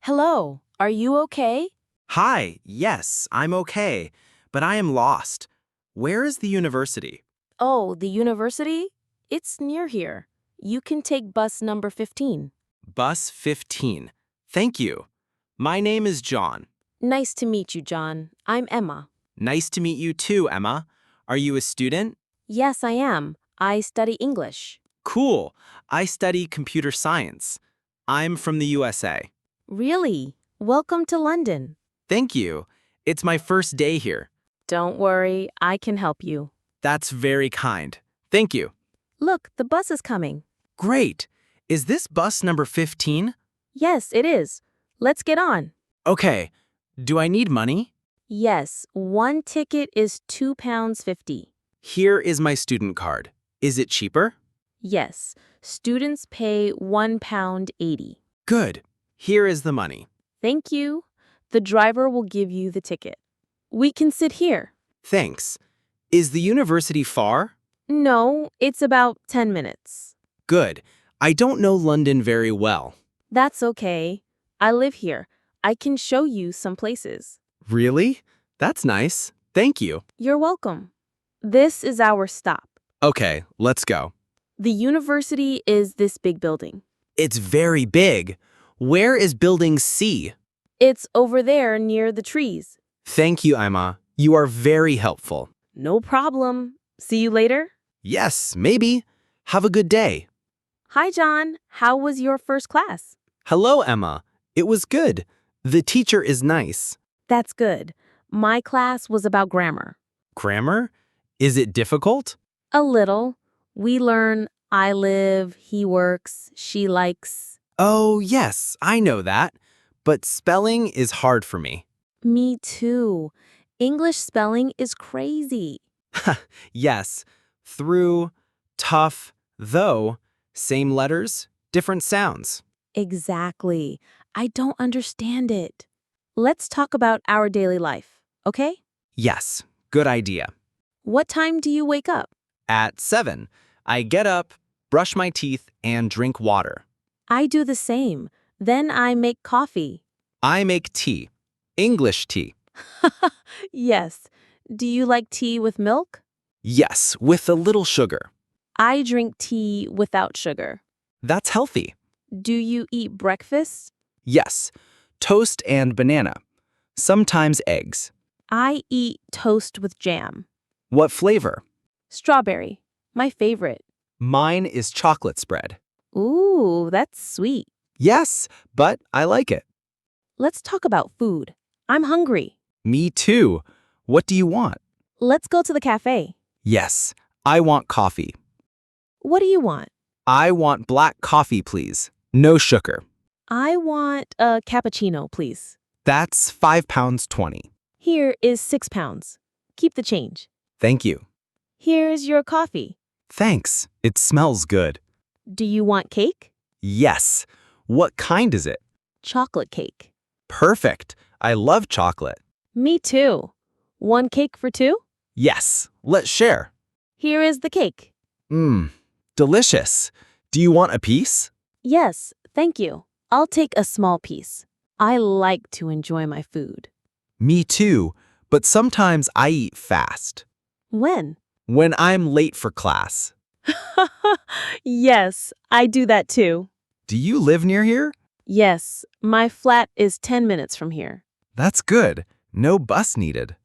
Hello, are you okay? Hi, yes, I'm okay, but I am lost. Where is the university? Oh, the university? It's near here. You can take bus number 15. Bus 15. Thank you. My name is John. Nice to meet you, John. I'm Emma. Nice to meet you too, Emma. Are you a student? Yes, I am. I study English. Cool. I study computer science. I'm from the USA. Really? Welcome to London. Thank you. It's my first day here. Don't worry, I can help you. That's very kind. Thank you. Look, the bus is coming. Great. Is this bus number 15? Yes, it is. Let's get on. Okay. Do I need money? Yes, one ticket is £2.50. Here is my student card. Is it cheaper? Yes, students pay £1.80. Good. Here is the money. Thank you. The driver will give you the ticket. We can sit here. Thanks. Is the university far? No, it's about 10 minutes. Good. I don't know London very well. That's okay. I live here. I can show you some places. Really? That's nice. Thank you. You're welcome. This is our stop. Okay, let's go. The university is this big building. It's very big. Where is building C? It's over there near the trees. Thank you, Emma. You are very helpful. No problem. See you later. Yes, maybe. Have a good day. Hi, John. How was your first class? Hello, Emma. It was good. The teacher is nice. That's good. My class was about grammar. Grammar? Is it difficult? A little. We learn I live, he works, she likes. Oh, yes, I know that. But spelling is hard for me. Me too. English spelling is crazy. Yes, through, tough, though, same letters, different sounds. Exactly. I don't understand it. Let's talk about our daily life, okay? Yes, good idea. What time do you wake up? At 7, I get up, brush my teeth, and drink water. I do the same. Then I make coffee. I make tea. English tea. Yes. Do you like tea with milk? Yes, with a little sugar. I drink tea without sugar. That's healthy. Do you eat breakfast? Yes, toast and banana. Sometimes eggs. I eat toast with jam. What flavor? Strawberry. My favorite. Mine is chocolate spread. Ooh, that's sweet. Yes, but I like it. Let's talk about food. I'm hungry. Me too. What do you want? Let's go to the cafe. Yes, I want coffee. What do you want? I want black coffee, please. No sugar. I want a cappuccino, please. That's £5.20. Here is £6. Keep the change. Thank you. Here's your coffee. Thanks. It smells good. Do you want cake? Yes. What kind is it? Chocolate cake. Perfect. I love chocolate. Me too. One cake for two? Yes. Let's share. Here is the cake. Delicious. Do you want a piece? Yes, thank you. I'll take a small piece. I like to enjoy my food. Me too, but sometimes I eat fast. When? When I'm late for class. Yes, I do that too. Do you live near here? Yes, my flat is 10 minutes from here. That's good. No bus needed.